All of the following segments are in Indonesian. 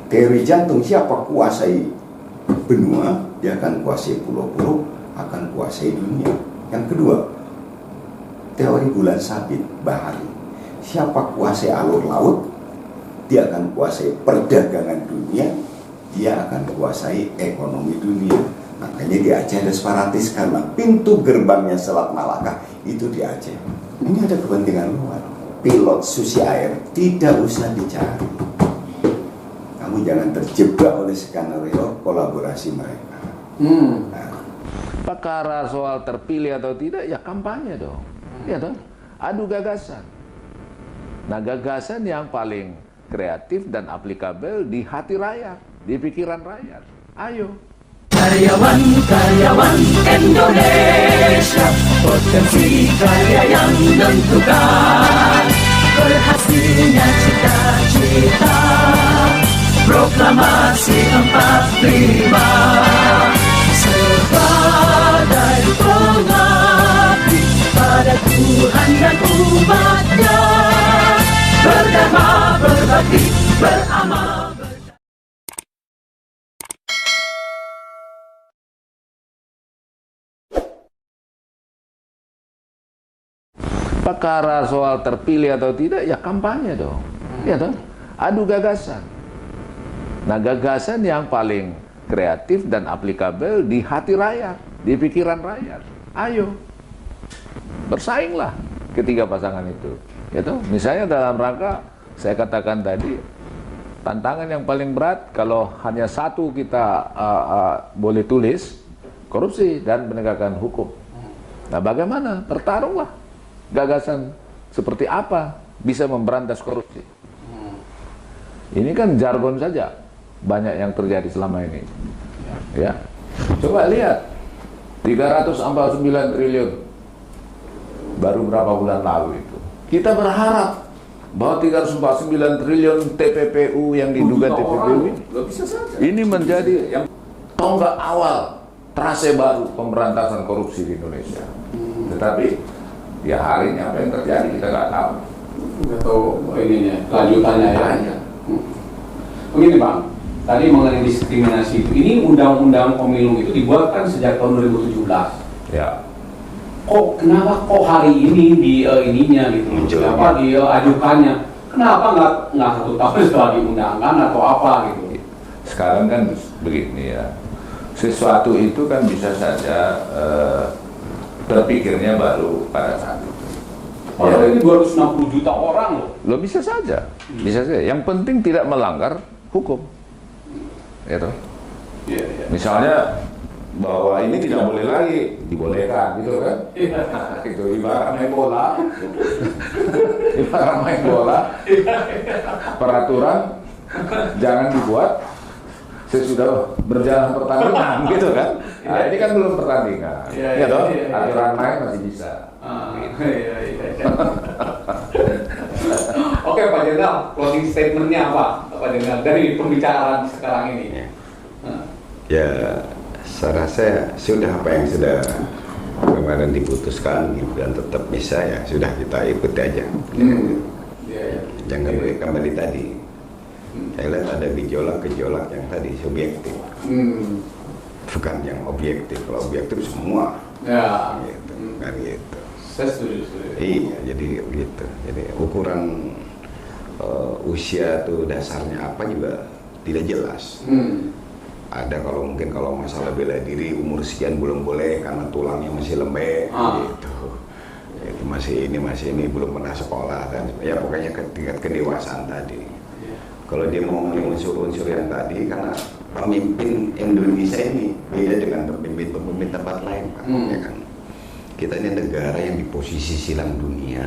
teori jantung, siapa kuasai benua, dia akan kuasai pulau-pulau, akan kuasai dunia. Yang kedua, teori bulan sabit bahari, siapa kuasai alur laut, dia akan kuasai perdagangan dunia, dia akan kuasai ekonomi dunia. Makanya di Aceh ada separatis, karena pintu gerbangnya Selat Malaka itu di Aceh. Ini ada kepentingan luar. Pilot susi air tidak usah dicari. Kamu jangan terjebak oleh skenario kolaborasi mereka. Nah. Perkara soal terpilih atau tidak, ya kampanye dong. Ya dong. Adu gagasan. Nah, gagasan yang paling kreatif dan aplikabel di hati rakyat, di pikiran rakyat. Ayo. Karyawan Indonesia, potensi karya yang menentukan, berhasilnya cita-cita, proklamasi 45, sebagai pengabdi pada Tuhan dan umatnya, berdharma, berbakti, beramal. Perkara soal terpilih atau tidak, ya kampanye dong. Ya dong. Adu gagasan. Nah, gagasan yang paling kreatif dan aplikabel di hati rakyat, di pikiran rakyat. Ayo. Bersainglah ketiga pasangan itu. Ya toh? Misalnya dalam rangka saya katakan tadi, tantangan yang paling berat kalau hanya satu kita boleh tulis, korupsi dan penegakan hukum. Nah, bagaimana? Bertarunglah. Gagasan seperti apa bisa memberantas korupsi. Ini kan jargon saja banyak yang terjadi selama ini. Ya. Coba lihat 349 triliun baru berapa bulan lalu itu. Kita berharap bahwa 349 triliun TPPU yang diduga TPPU ini menjadi yang tonggak awal trase baru pemberantasan korupsi di Indonesia. Tetapi ya harinya apa yang terjadi kita nggak tahu. Nggak tahu ininya, lanjutannya ya. Begini Bang, tadi mengenai diskriminasi itu, ini undang-undang pemilu itu dibuatkan sejak tahun 2017. Ya. Kenapa hari ini di ininya gitu? Kenapa diajukannya? Kenapa nggak 1 tahun setelah diundangkan atau apa gitu? Sekarang kan begini ya. Sesuatu itu kan bisa saja berpikirnya baru pada saat itu. Padahal ini 260 juta orang loh. Lo bisa saja, bisa saja. Yang penting tidak melanggar hukum. Ya toh? Ya. Misalnya bahwa ini tidak boleh lagi, dibolehkan gitu kan? Itu ibarat main bola. Ibarat main bola. Peraturan jangan dibuat sesudah berjalan pertandingan gitu kan? Nah, ini kan belum pertandingan, ya toh? Aturan main masih bisa. Oke Pak Jenderal, closing statementnya apa Pak Jenderal dari pembicaraan sekarang ini? Ya, saya rasa sudah apa yang sudah kemarin diputuskan gitu, dan tetap bisa ya sudah kita ikuti aja. Jangan kembali tadi. Saya lihat ada gejolak-gejolak yang tadi subjektif, bukan yang objektif. Kalau objektif semua, gitu, kan gitu. Saya setuju. Iya, jadi gitu. Jadi ukuran usia tuh dasarnya apa juga tidak jelas. Ada kalau masalah bela diri umur sekian belum boleh karena tulangnya masih lembek, gitu. Itu masih ini belum pernah sekolah dan ya pokoknya tingkat kedewasaan tadi. Kalau dia mau unsur-unsur yang tadi, karena pemimpin Indonesia ini beda dengan pemimpin tempat lain, Pak. Ya kan? Kita ini negara yang di posisi silang dunia,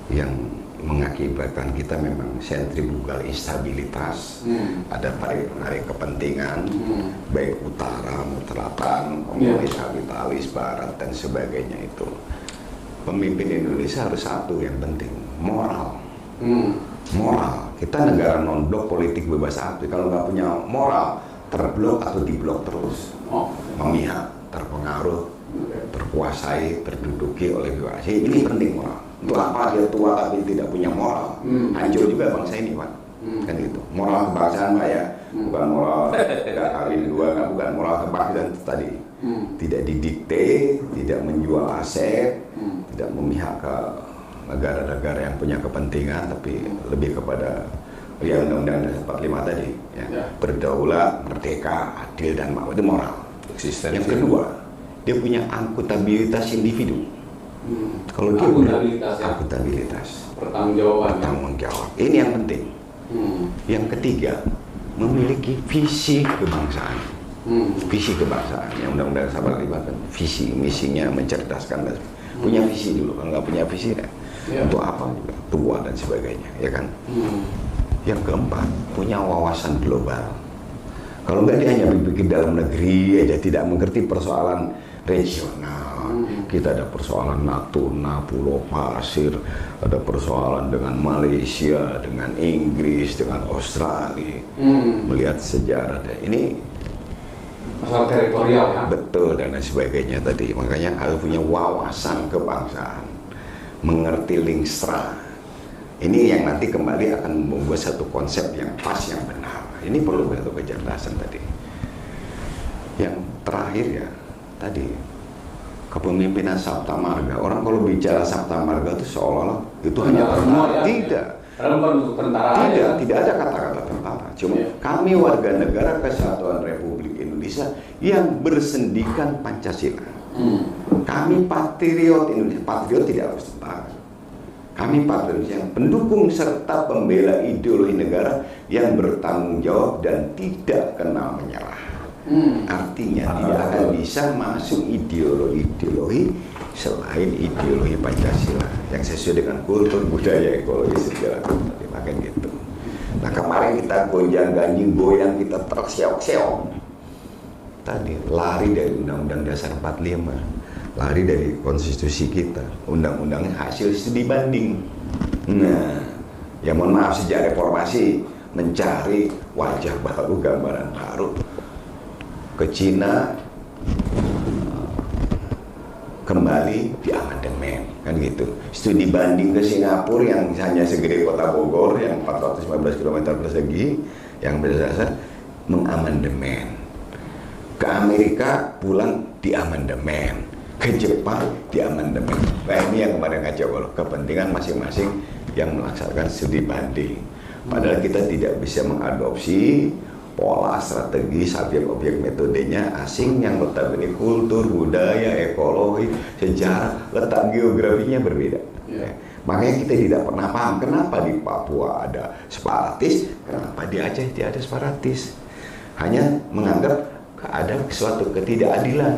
yang mengakibatkan kita memang sentrifugal instabilitas, ada tarik kepentingan, baik utara, selatan, komunis, kapitalis, barat dan sebagainya itu. Pemimpin Indonesia harus satu yang penting, moral. Moral. Kita negara non-blok, politik bebas aktif. Kalau nggak punya moral, terblok atau diblok terus, memihak, terpengaruh, terkuasai, terduduki oleh birokrasi. Ini penting moral. Untuk apa dia tua tapi tidak punya moral? Hancur juga bangsa ini, Pak. Kan gitu. Moral kebangsaan kebangsaan Pak ya, bukan moral nggak kawin dua, bukan moral kebangsaan itu tadi. Tidak didikte, tidak menjual aset, tidak memihak ke negara-negara yang punya kepentingan, tapi lebih kepada ya Undang-Undang 45 tadi, ya. Berdaulat, merdeka, adil dan makmur, itu moral. Yang kedua, dia punya akuntabilitas individu. Kalau dia punya akuntabilitas, bertanggung jawab, ini yang penting. Yang ketiga, memiliki visi kebangsaan. Visi kebangsaan yang Undang-Undang 45 kan visi, misinya mencerdaskan, punya visi dulu. Kalau nggak punya visi, untuk apa juga tua dan sebagainya, ya kan? Yang keempat, punya wawasan global. Kalau nggak dia hanya berpikir dalam negeri aja, tidak mengerti persoalan regional. Kita ada persoalan Natuna, Pulau Pasir, ada persoalan dengan Malaysia, dengan Inggris, dengan Australia. Melihat sejarah ini masalah teritorial ya. Betul dan lain sebagainya tadi. Makanya harus punya wawasan kebangsaan, mengerti lingstra. Ini yang nanti kembali akan membuat satu konsep yang pas, yang benar. Ini perlu satu kecerdasan tadi. Yang terakhir ya tadi, kepemimpinan Sabta Marga. Orang kalau bicara Sabta Marga itu seolah-olah itu hanya tentara. Ya. Tidak. Untuk tentara tidak ada kata-kata tentara. Cuma kami warga negara Kesatuan Republik Indonesia yang bersendikan Pancasila. Kami patriot Indonesia. Patriot tidak harus tentara. Kami patriot yang pendukung serta pembela ideologi negara yang bertanggung jawab dan tidak kenal menyerah. Artinya tidak akan bisa masuk ideologi selain ideologi Pancasila yang sesuai dengan kultur, budaya, ekologi, sejarah tadi makin gitu. Nah kemarin kita gonjang-ganjing, goyang, kita terseok-seok tadi, lari dari Undang-Undang Dasar 45, lari dari konstitusi kita, undang-undangnya hasil studi banding. Nah, ya mohon maaf, sejak reformasi mencari wajah baru, gambaran baru. Ke Cina kembali di amandemen, kan gitu. Studi banding ke Singapura yang hanya segede kota Bogor yang 415 km persegi yang berdasar mengamandemen. Ke Amerika pulang di amandemen, ke Jepang di amandemen. Nah ini yang kemarin ngajak kalau kepentingan masing-masing yang melaksanakan studi banding. Padahal kita tidak bisa mengadopsi pola, strategi, subjek-objek metodenya asing yang notabene kultur, budaya, ekologi, sejarah, letak geografinya berbeda. Makanya kita tidak pernah paham kenapa di Papua ada separatis, kenapa di Aceh tidak ada separatis. Hanya menganggap ada suatu ketidakadilan,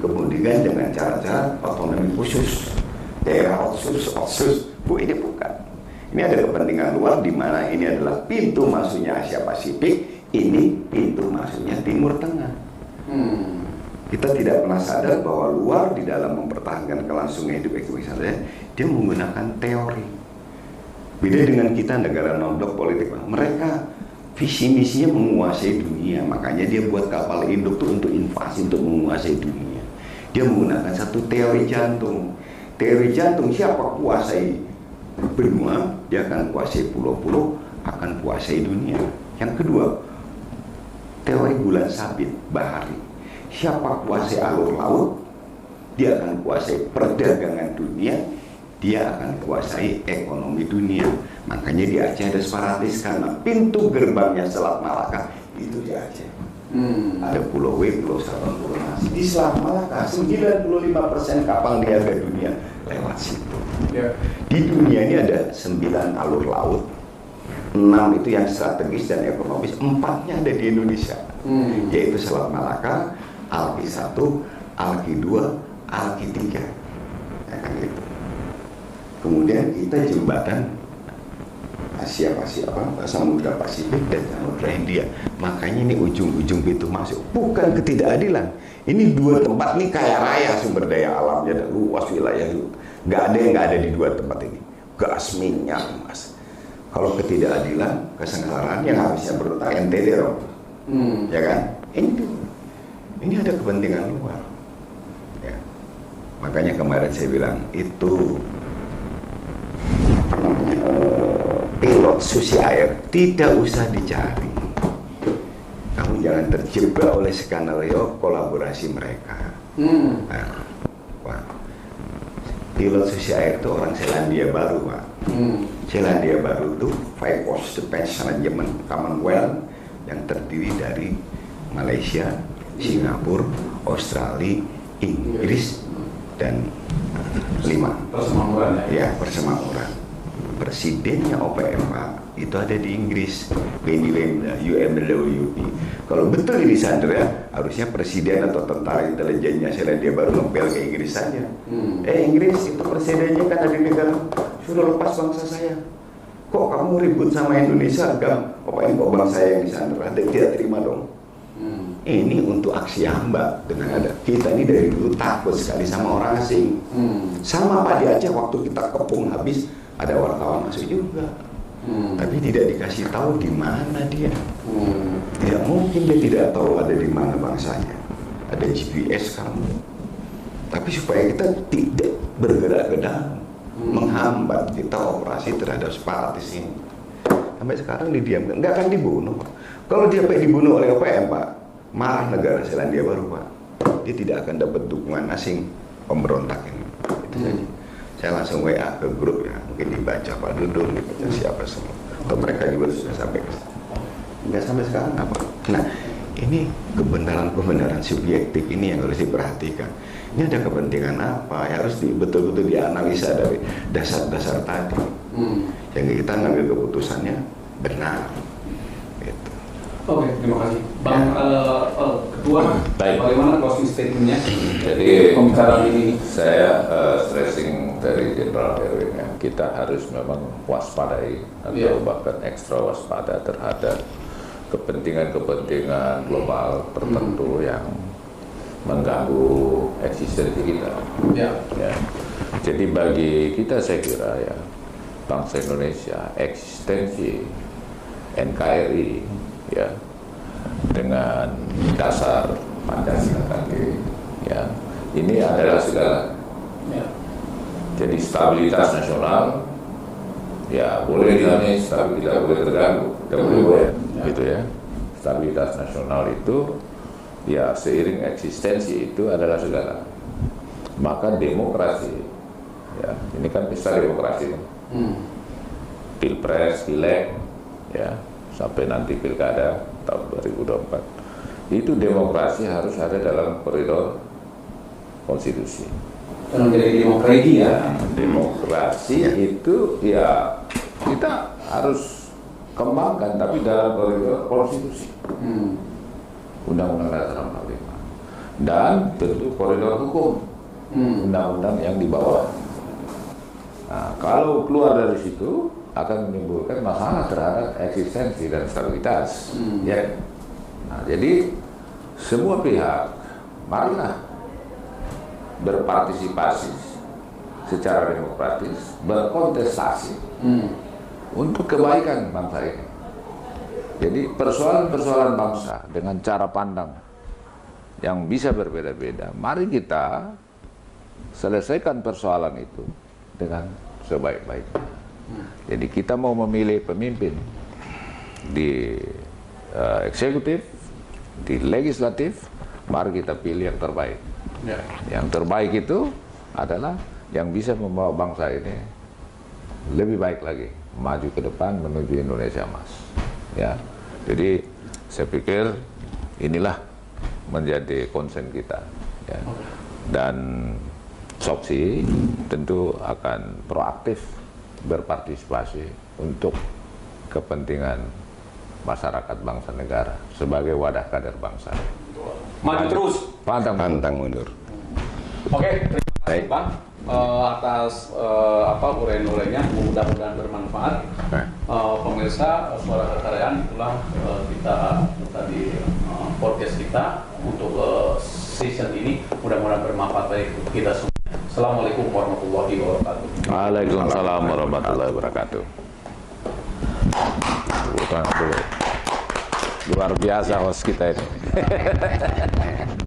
kemudian dengan cara-cara otonomi khusus, daerah otsus. Bu, ini bukan. Ini ada kepentingan luar di mana ini adalah pintu masuknya Asia Pasifik. Ini pintu masuknya Timur Tengah. Kita tidak pernah sadar bahwa luar di dalam mempertahankan kelangsungan hidup ekonomi saya, dia menggunakan teori. Beda dengan kita negara non-blok politik. Mereka visi misinya menguasai dunia, makanya dia buat kapal induk tuh untuk invasi, untuk menguasai dunia. Dia menggunakan satu teori jantung. Teori jantung, siapa kuasai benua, dia akan kuasai pulau-pulau, akan kuasai dunia. Yang kedua, teori bulan sabit bahari. Siapa kuasai alur laut, dia akan kuasai perdagangan dunia, dia akan kuasai ekonomi dunia. Makanya di Aceh ada separatis karena pintu gerbangnya Selat Malaka itu di Aceh. Ada Pulau W, Pulau Sabang, Pulau Nasi. Di Selat Malaka 95% kapal niaga dunia lewat situ. Di dunia ini ada 9 alur laut. 6 itu yang strategis dan ekonomis, 4-nya ada di Indonesia, yaitu Selat Malaka, Alki 1, Alki 2, Alki 3, ya kan gitu. Kemudian kita jembatan Asia Pasifik, Samudra Pasifik dan Samudra Hindia. Makanya ini ujung-ujung pintu masuk, bukan ketidakadilan. Ini dua tempat ini kaya raya sumber daya alamnya dan luas wilayah, nggak ada yang nggak ada di dua tempat ini. Gas, minyak, emas. Kalau ketidakadilan, kesengsaraan yang habisnya berutang NTT dong, ya kan? Ini ada kepentingan luar. Ya. Makanya kemarin saya bilang itu pilot susi air tidak usah dicari. kamu jangan terjebak oleh skenario kolaborasi mereka. Nah, Pak, pilot Susi Air itu orang Selandia Baru, Pak. Selandia Baru itu Five Force Defense Management Commonwealth yang terdiri dari Malaysia, Singapura, Australia, Inggris, dan 5 Persemakmuran ya, persemakmuran. Presidennya OPM, Pak, itu ada di Inggris, Benny Lenda, UMWP. Kalau betul ini Sandra, harusnya presiden atau tentara intelijennya Selandia Baru ngepel ke Inggris saja. Inggris itu presidennya kan ada di negara, sudah lepas bangsa saya. Kok kamu ribut sama Indonesia, Gam? OPM kok bangsa saya yang di Sandra? Tidak terima dong. Ini untuk aksi hamba dengan ada kita ini dari dulu takut sekali sama orang asing. Sama Pak di Aceh waktu kita kepung habis ada wartawan masuk juga, tapi tidak dikasih tahu di mana dia. Tidak mungkin dia tidak tahu ada di mana bangsanya. Ada GPS kamu, tapi supaya kita tidak bergerak ke dalam, menghambat kita operasi terhadap separatis ini. Sampai sekarang didiamkan, nggak akan dibunuh, Pak. Kalau dia dibunuh oleh OPM, Pak, marah negara Selandia Baru, Pak. Dia tidak akan dapat dukungan asing pemberontak ini. Itu saja. Saya langsung WA ke grup ya, mungkin dibaca Pak Dudung, dibaca siapa semua. Atau mereka juga sudah sampai ke sana. Nggak sampai sekarang apa? Nah, ini kebenaran-kebenaran subjektif ini yang harus diperhatikan. Ini ada kepentingan apa? Ya, harus betul-betul dianalisa dari dasar-dasar tadi. Yang kita ngambil keputusannya benar. Gitu. Oke, terima kasih. Bang Ketua, bagaimana closing statement-nya? Jadi pembicaraan ini saya stressing dari Jenderal Erwin ya, kita harus memang waspadai atau bahkan ekstra waspada terhadap kepentingan-kepentingan global tertentu yang mengganggu eksistensi kita. Ya. Jadi bagi kita saya kira ya, bangsa Indonesia, eksistensi NKRI ya, dengan dasar Pancasila tadi ya, ini adalah segala ya. Jadi stabilitas nasional ya boleh dinamik, tapi tidak boleh terganggu, tidak boleh gitu ya. Stabilitas nasional itu ya seiring eksistensi itu adalah segala. Maka demokrasi ya, ini kan pesta demokrasi, pilpres, pileg ya, sampai nanti pilkada tahun 2024, itu demokrasi harus ada dalam koridor konstitusi. Dan menjadi demokrasi ya. Demokrasi itu ya kita harus kembangkan, tapi dalam koridor konstitusi. Undang-undang Dasar 45 dan tentu koridor hukum, undang-undang yang di bawah. Nah, kalau keluar dari situ akan menimbulkan masalah terhadap eksistensi dan stabilitas. Ya. Nah, jadi semua pihak marilah berpartisipasi secara demokratis, berkontestasi untuk kebaikan bangsa ini. Jadi persoalan-persoalan bangsa dengan cara pandang yang bisa berbeda-beda, mari kita selesaikan persoalan itu dengan sebaik-baiknya. Jadi kita mau memilih pemimpin di eksekutif, di legislatif, mari kita pilih yang terbaik. Yang terbaik itu adalah yang bisa membawa bangsa ini lebih baik lagi, maju ke depan menuju Indonesia Emas. Ya, jadi saya pikir inilah menjadi konsen kita. Ya. Dan Soksi tentu akan proaktif berpartisipasi untuk kepentingan masyarakat bangsa negara sebagai wadah kader bangsa. Maju terus. Pantang mundur. Oke, terima kasih Bang atas uraian-uraiannya, mudah-mudahan bermanfaat. Pemirsa Suara Kekayaan, itulah kita tadi podcast kita untuk season ini, mudah-mudahan bermanfaat bagi kita semua. Assalamualaikum warahmatullahi wabarakatuh. Waalaikumsalam warahmatullahi wabarakatuh. Luar biasa host kita ini.